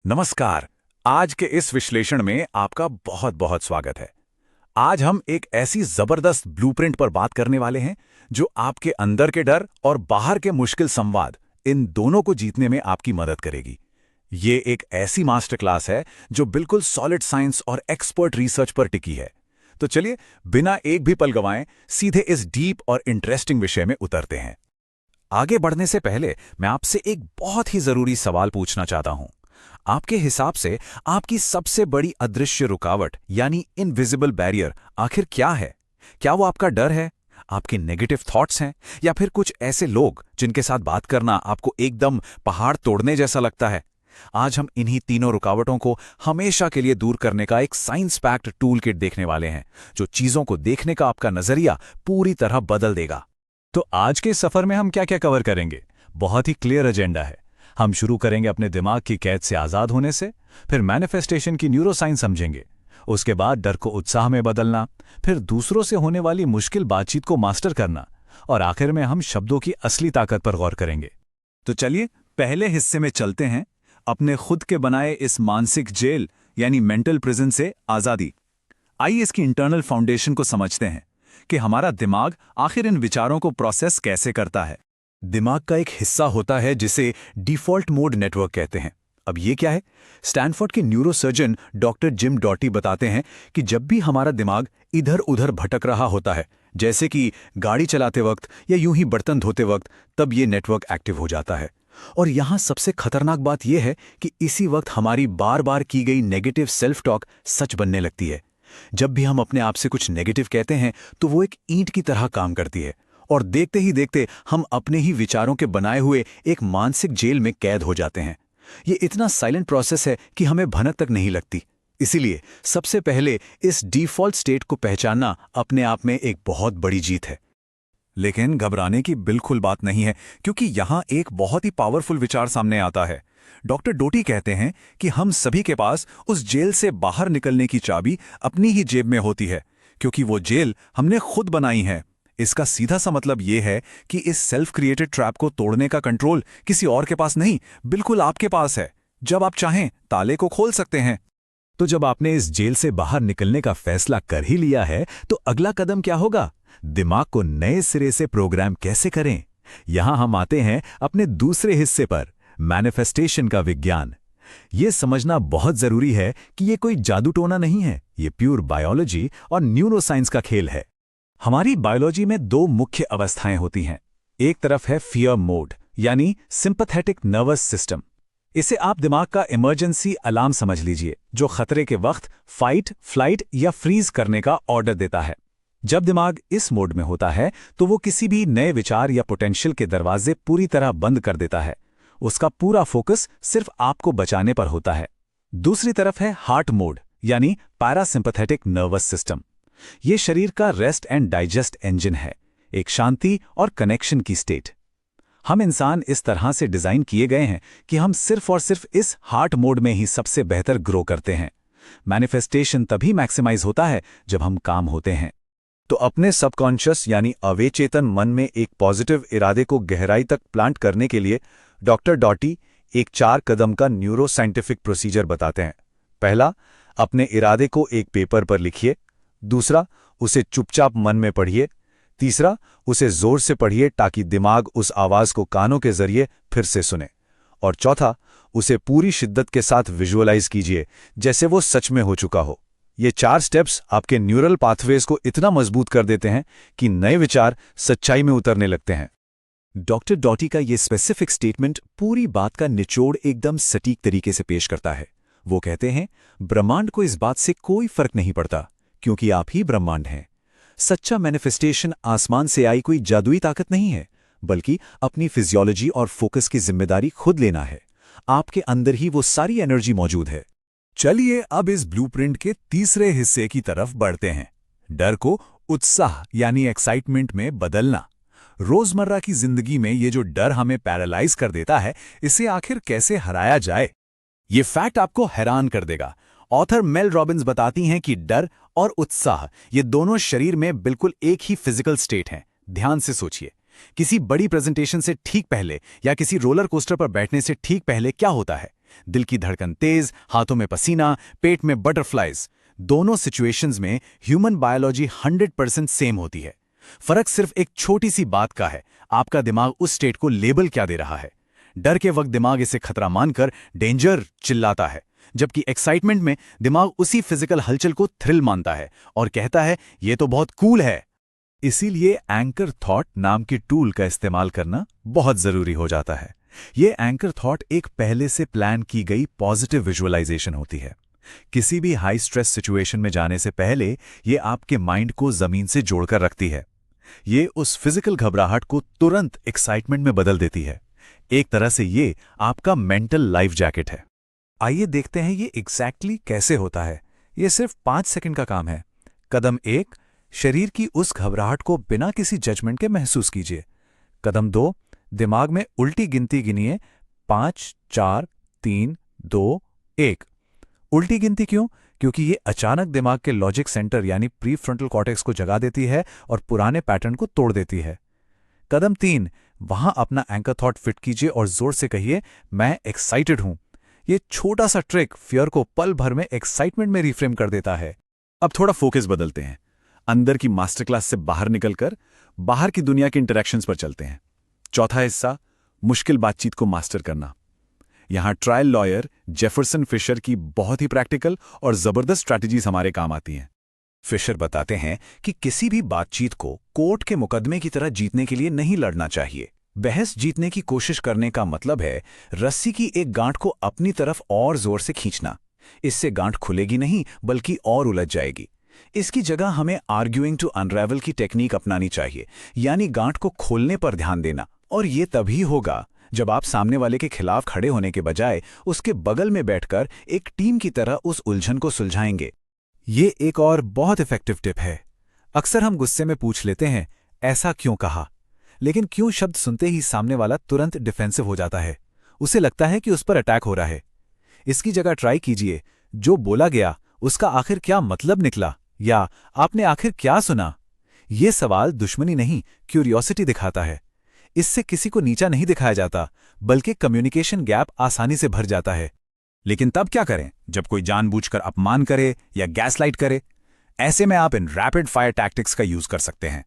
नमस्कार। आज के इस विश्लेषण में आपका बहुत बहुत स्वागत है। आज हम एक ऐसी जबरदस्त ब्लूप्रिंट पर बात करने वाले हैं जो आपके अंदर के डर और बाहर के मुश्किल संवाद, इन दोनों को जीतने में आपकी मदद करेगी। ये एक ऐसी मास्टर क्लास है जो बिल्कुल सॉलिड साइंस और एक्सपर्ट रिसर्च पर टिकी है। तो चलिए, बिना एक भी पल गंवाए सीधे इस डीप और इंटरेस्टिंग विषय में उतरते हैं। आगे बढ़ने से पहले मैं आपसे एक बहुत ही जरूरी सवाल पूछना चाहता हूं। आपके हिसाब से आपकी सबसे बड़ी अदृश्य रुकावट यानी इनविजिबल बैरियर आखिर क्या है? क्या वो आपका डर है, आपके नेगेटिव थॉट्स हैं, या फिर कुछ ऐसे लोग जिनके साथ बात करना आपको एकदम पहाड़ तोड़ने जैसा लगता है? आज हम इन्हीं तीनों रुकावटों को हमेशा के लिए दूर करने का एक साइंस पैक्ड टूल किट देखने वाले हैं, जो चीजों को देखने का आपका नजरिया पूरी तरह बदल देगा। तो आज के सफर में हम क्या क्या कवर करेंगे? बहुत ही क्लियर एजेंडा है। हम शुरू करेंगे अपने दिमाग की कैद से आजाद होने से, फिर मैनिफेस्टेशन की न्यूरोसाइंस समझेंगे, उसके बाद डर को उत्साह में बदलना, फिर दूसरों से होने वाली मुश्किल बातचीत को मास्टर करना, और आखिर में हम शब्दों की असली ताकत पर गौर करेंगे। तो चलिए पहले हिस्से में चलते हैं, अपने खुद के बनाए इस मानसिक जेल यानी मेंटल प्रिजन से आजादी। आइए इसकी इंटरनल फाउंडेशन को समझते हैं कि हमारा दिमाग आखिर इन विचारों को प्रोसेस कैसे करता है। दिमाग का एक हिस्सा होता है जिसे डिफॉल्ट मोड नेटवर्क कहते हैं। अब ये क्या है? स्टैनफोर्ड के न्यूरोसर्जन डॉक्टर जिम डॉटी बताते हैं कि जब भी हमारा दिमाग इधर उधर भटक रहा होता है, जैसे कि गाड़ी चलाते वक्त या यूं ही बर्तन धोते वक्त, तब ये नेटवर्क एक्टिव हो जाता है। और यहां सबसे खतरनाक बात यह है कि इसी वक्त हमारी बार बार की गई नेगेटिव सेल्फ टॉक सच बनने लगती है। जब भी हम अपने आप से कुछ नेगेटिव कहते हैं तो वो एक ईंट की तरह काम करती है, और देखते ही देखते हम अपने ही विचारों के बनाए हुए एक मानसिक जेल में कैद हो जाते हैं। ये इतना साइलेंट प्रोसेस है कि हमें भनक तक नहीं लगती। इसीलिए सबसे पहले इस डिफॉल्ट स्टेट को पहचानना अपने आप में एक बहुत बड़ी जीत है। लेकिन घबराने की बिल्कुल बात नहीं है, क्योंकि यहां एक बहुत ही पावरफुल विचार सामने आता है। डॉक्टर डोटी कहते हैं कि हम सभी के पास उस जेल से बाहर निकलने की चाबी अपनी ही जेब में होती है, क्योंकि वो जेल हमने खुद बनाई है। इसका सीधा सा मतलब यह है कि इस सेल्फ क्रिएटेड ट्रैप को तोड़ने का कंट्रोल किसी और के पास नहीं, बिल्कुल आपके पास है। जब आप चाहें ताले को खोल सकते हैं। तो जब आपने इस जेल से बाहर निकलने का फैसला कर ही लिया है, तो अगला कदम क्या होगा? दिमाग को नए सिरे से प्रोग्राम कैसे करें? यहां हम आते हैं अपने दूसरे हिस्से पर, मैनिफेस्टेशन का विज्ञान। यह समझना बहुत जरूरी है कि यह कोई जादू टोना नहीं है, यह प्योर बायोलॉजी और न्यूरोसाइंस का खेल है। हमारी बायोलॉजी में दो मुख्य अवस्थाएं होती हैं। एक तरफ है फियर मोड यानी सिंपैथेटिक नर्वस सिस्टम। इसे आप दिमाग का इमरजेंसी अलार्म समझ लीजिए, जो खतरे के वक्त फाइट, फ्लाइट या फ्रीज करने का ऑर्डर देता है। जब दिमाग इस मोड में होता है तो वो किसी भी नए विचार या पोटेंशियल के दरवाजे पूरी तरह बंद कर देता है। उसका पूरा फोकस सिर्फ आपको बचाने पर होता है। दूसरी तरफ है हार्ट मोड यानी पैरासिम्पैथेटिक नर्वस सिस्टम। ये शरीर का रेस्ट एंड डाइजेस्ट इंजन है, एक शांति और कनेक्शन की स्टेट। हम इंसान इस तरह से डिजाइन किए गए हैं कि हम सिर्फ और सिर्फ इस हार्ट मोड में ही सबसे बेहतर ग्रो करते हैं। मैनिफेस्टेशन तभी मैक्सिमाइज होता है जब हम काम होते हैं। तो अपने सबकॉन्शियस यानी अवचेतन मन में एक पॉजिटिव इरादे को गहराई तक प्लांट करने के लिए डॉक्टर डॉटी एक 4 कदम का न्यूरो साइंटिफिक प्रोसीजर बताते हैं। पहला, अपने इरादे को एक पेपर पर लिखिए। दूसरा, उसे चुपचाप मन में पढ़िए। तीसरा, उसे जोर से पढ़िए ताकि दिमाग उस आवाज को कानों के जरिए फिर से सुने। और चौथा, उसे पूरी शिद्दत के साथ विजुअलाइज कीजिए जैसे वो सच में हो चुका हो। ये 4 स्टेप्स आपके न्यूरल पाथवेज को इतना मजबूत कर देते हैं कि नए विचार सच्चाई में उतरने लगते हैं। डॉक्टर डॉटी का ये स्पेसिफिक स्टेटमेंट पूरी बात का निचोड़ एकदम सटीक तरीके से पेश करता है। वो कहते हैं, ब्रह्मांड को इस बात से कोई फर्क नहीं पड़ता, क्योंकि आप ही ब्रह्मांड हैं। सच्चा मैनिफेस्टेशन आसमान से आई कोई जादुई ताकत नहीं है, बल्कि अपनी फिजियोलॉजी और फोकस की जिम्मेदारी खुद लेना है। आपके अंदर ही वो सारी एनर्जी मौजूद है। चलिए अब इस ब्लूप्रिंट के तीसरे हिस्से की तरफ बढ़ते हैं, डर को उत्साह यानी एक्साइटमेंट में बदलना। रोजमर्रा की जिंदगी में ये जो डर हमें पैरालाइज कर देता है, इसे आखिर कैसे हराया जाए? ये फैक्ट आपको हैरान कर देगा। ऑथर मेल रॉबिन्स बताती हैं कि डर और उत्साह ये दोनों शरीर में बिल्कुल एक ही फिजिकल स्टेट हैं। ध्यान से सोचिए, किसी बड़ी प्रेजेंटेशन से ठीक पहले या किसी रोलर कोस्टर पर बैठने से ठीक पहले क्या होता है? दिल की धड़कन तेज, हाथों में पसीना, पेट में बटरफ्लाइज। दोनों सिचुएशंस में ह्यूमन बायोलॉजी 100% सेम होती है। फर्क सिर्फ एक छोटी सी बात का है, आपका दिमाग उस स्टेट को लेबल क्या दे रहा है। डर के वक्त दिमाग इसे खतरा मानकर डेंजर चिल्लाता है, जबकि एक्साइटमेंट में दिमाग उसी फिजिकल हलचल को थ्रिल मानता है और कहता है ये तो बहुत कूल है। इसीलिए एंकर थॉट नाम की टूल का इस्तेमाल करना बहुत जरूरी हो जाता है। ये एंकर थॉट एक पहले से प्लान की गई पॉजिटिव विजुअलाइजेशन होती है। किसी भी हाई स्ट्रेस सिचुएशन में जाने से पहले ये आपके माइंड को जमीन से जोड़कर रखती है। ये उस फिजिकल घबराहट को तुरंत एक्साइटमेंट में बदल देती है। एक तरह से ये आपका मेंटल लाइफ जैकेट है। आइए देखते हैं ये एग्जैक्टली कैसे होता है। ये सिर्फ 5 सेकंड का काम है। कदम 1, शरीर की उस घबराहट को बिना किसी जजमेंट के महसूस कीजिए। कदम 2, दिमाग में उल्टी गिनती गिनिए, 5, 4, 3, 2, 1। उल्टी गिनती क्यों? क्योंकि ये अचानक दिमाग के लॉजिक सेंटर यानी प्रीफ्रंटल कॉर्टेक्स को जगा देती है और पुराने पैटर्न को तोड़ देती है। कदम 3, वहां अपना एंकर थॉट फिट कीजिए और जोर से कहिए, मैं एक्साइटेड हूं। ये छोटा सा ट्रिक फियर को पल भर में एक्साइटमेंट में रिफ्रेम कर देता है। अब थोड़ा फोकस बदलते हैं। अंदर की मास्टर क्लास से बाहर निकलकर बाहर की दुनिया के इंटरेक्शंस पर चलते हैं। चौथा हिस्सा, मुश्किल बातचीत को मास्टर करना। यहां ट्रायल लॉयर जेफरसन फिशर की बहुत ही प्रैक्टिकल और जबरदस्त स्ट्रैटेजीज हमारे काम आती हैं। फिशर बताते हैं कि किसी भी बातचीत को कोर्ट के मुकदमे की तरह जीतने के लिए नहीं लड़ना चाहिए। बहस जीतने की कोशिश करने का मतलब है रस्सी की एक गांठ को अपनी तरफ और जोर से खींचना। इससे गांठ खुलेगी नहीं बल्कि और उलझ जाएगी। इसकी जगह हमें आर्ग्यूइंग टू अनरेवल की टेक्निक अपनानी चाहिए, यानी गांठ को खोलने पर ध्यान देना। और ये तभी होगा जब आप सामने वाले के खिलाफ खड़े होने के बजाय उसके बगल में बैठकर एक टीम की तरह उस उलझन को सुलझाएंगे। ये एक और बहुत इफेक्टिव टिप है। अक्सर हम गुस्से में पूछ लेते हैं, ऐसा क्यों कहा? लेकिन क्यों शब्द सुनते ही सामने वाला तुरंत डिफेंसिव हो जाता है। उसे लगता है कि उस पर अटैक हो रहा है। इसकी जगह ट्राई कीजिए, जो बोला गया उसका आखिर क्या मतलब निकला, या आपने आखिर क्या सुना? ये सवाल दुश्मनी नहीं, क्यूरियोसिटी दिखाता है। इससे किसी को नीचा नहीं दिखाया जाता, बल्कि कम्युनिकेशन गैप आसानी से भर जाता है। लेकिन तब क्या करें जब कोई जानबूझकर अपमान करे या गैसलाइट करे? ऐसे में आप इन रैपिड फायर टैक्टिक्स का यूज कर सकते हैं।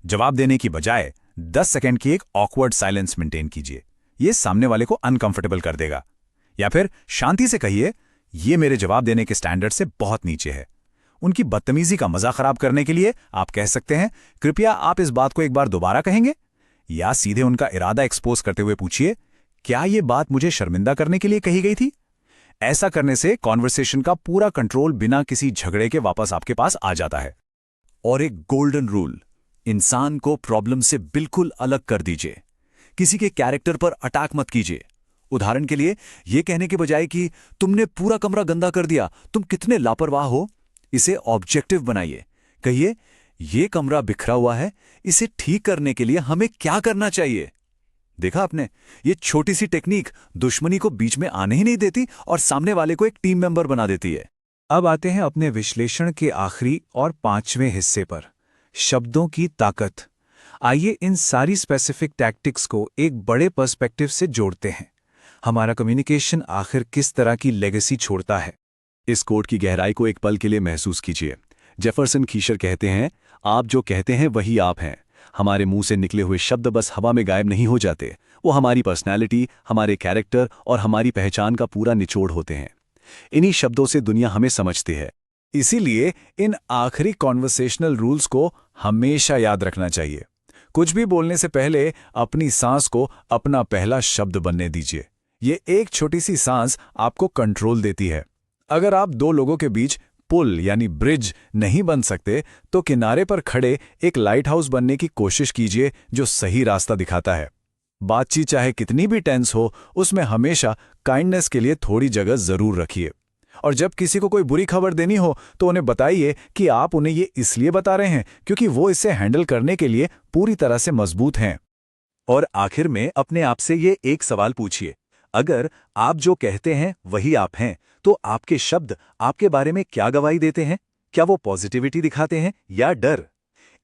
जवाब देने की बजाय 10 सेकंड की एक ऑकवर्ड साइलेंस मेंटेन कीजिए। यह सामने वाले को अनकंफर्टेबल कर देगा। या फिर शांति से कहिए, यह मेरे जवाब देने के स्टैंडर्ड से बहुत नीचे है। उनकी बदतमीजी का मजा खराब करने के लिए आप कह सकते हैं, कृपया आप इस बात को एक बार दोबारा कहेंगे? या सीधे उनका इरादा एक्सपोज करते हुए पूछिए, क्या यह बात मुझे शर्मिंदा करने के लिए कही गई थी? ऐसा करने से कॉन्वर्सेशन का पूरा कंट्रोल बिना किसी झगड़े के वापस आपके पास आ जाता है। और एक गोल्डन रूल, इंसान को प्रॉब्लम से बिल्कुल अलग कर दीजिए। किसी के कैरेक्टर पर अटैक मत कीजिए। उदाहरण के लिए यह कहने के बजाय कि तुमने पूरा कमरा गंदा कर दिया, तुम कितने लापरवाह हो, इसे ऑब्जेक्टिव बनाइए। कहिए, यह कमरा बिखरा हुआ है, इसे ठीक करने के लिए हमें क्या करना चाहिए? देखा आपने, ये छोटी सी टेक्निक दुश्मनी को बीच में आने ही नहीं देती और सामने वाले को एक टीम मेंबर बना देती है। अब आते हैं अपने विश्लेषण के आखिरी और 5वें हिस्से पर, शब्दों की ताकत। आइए इन सारी स्पेसिफिक टैक्टिक्स को एक बड़े पर्सपेक्टिव से जोड़ते हैं। हमारा कम्युनिकेशन आखिर किस तरह की लेगेसी छोड़ता है? इस कोट की गहराई को एक पल के लिए महसूस कीजिए। जेफरसन फिशर कहते हैं, आप जो कहते हैं वही आप हैं। हमारे मुंह से निकले हुए शब्द बस हवा में गायब नहीं हो जाते, वो हमारी पर्सनैलिटी, हमारे कैरेक्टर और हमारी पहचान का पूरा निचोड़ होते हैं। इन्हीं शब्दों से दुनिया हमें समझती है। इसीलिए इन आखिरी कॉन्वर्सेशनल रूल्स को हमेशा याद रखना चाहिए। कुछ भी बोलने से पहले अपनी सांस को अपना पहला शब्द बनने दीजिए। ये एक छोटी सी सांस आपको कंट्रोल देती है। अगर आप दो लोगों के बीच पुल यानी ब्रिज नहीं बन सकते, तो किनारे पर खड़े एक लाइट हाउस बनने की कोशिश कीजिए जो सही रास्ता दिखाता है। बातचीत चाहे कितनी भी टेंस हो, उसमें हमेशा काइंडनेस के लिए थोड़ी जगह जरूर रखिए। और जब किसी को कोई बुरी खबर देनी हो तो उन्हें बताइए कि आप उन्हें ये इसलिए बता रहे हैं क्योंकि वो इसे हैंडल करने के लिए पूरी तरह से मजबूत हैं। और आखिर में अपने आप से ये एक सवाल पूछिए, अगर आप जो कहते हैं वही आप हैं, तो आपके शब्द आपके बारे में क्या गवाही देते हैं? क्या वो पॉजिटिविटी दिखाते हैं या डर?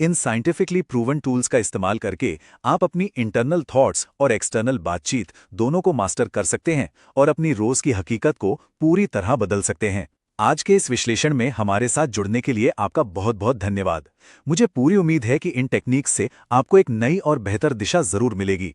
इन साइंटिफिकली प्रूवन टूल्स का इस्तेमाल करके आप अपनी इंटरनल थॉट्स और एक्सटर्नल बातचीत दोनों को मास्टर कर सकते हैं और अपनी रोज की हकीकत को पूरी तरह बदल सकते हैं। आज के इस विश्लेषण में हमारे साथ जुड़ने के लिए आपका बहुत बहुत धन्यवाद। मुझे पूरी उम्मीद है कि इन टेक्निक्स से आपको एक नई और बेहतर दिशा जरूर मिलेगी।